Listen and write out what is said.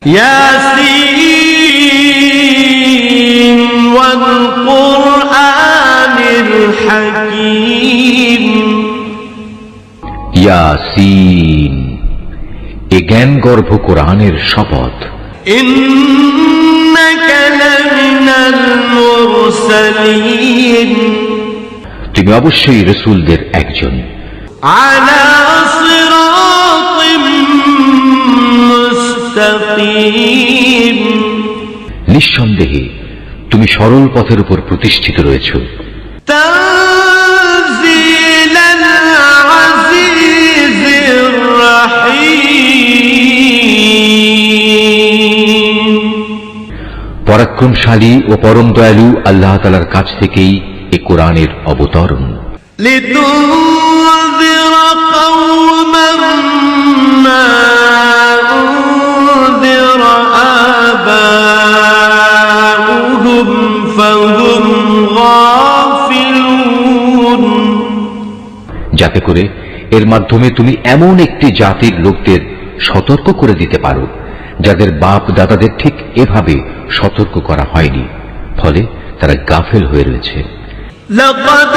ইয়াসিন ওয়াল কুরআনিল হাকীম। ইয়াসিন, এ জ্ঞানগর্ভ কোরআনের শপথ। ইন্নাকা লামিনাল মুরসালিন, তুমি অবশ্যই রাসূলদের একজন। আলা সিরাতিম মুস্তাকিম, নিঃসন্দেহে তুমি সরল পথের উপর প্রতিষ্ঠিত রয়েছ। তানজিলাল আজিজির রাহিম, পরাক্রমশালী ও পরম দয়ালু আল্লাহ তাআলার কাছ থেকেই এ কোরআনের অবতরণ। লিতুনযিরা কওমান মা উনযিরা আবাউহুম ফাহুম গাফিলুন, যাতে করে এর মাধ্যমে তুমি এমন একটি জাতির লোকদের সতর্ক করে দিতে পারো যাদের বাপ দাদাদের ঠিক এভাবে সতর্ক করা হয়নি, ফলে তারা গাফেল হয়ে রয়েছে। লাকাদ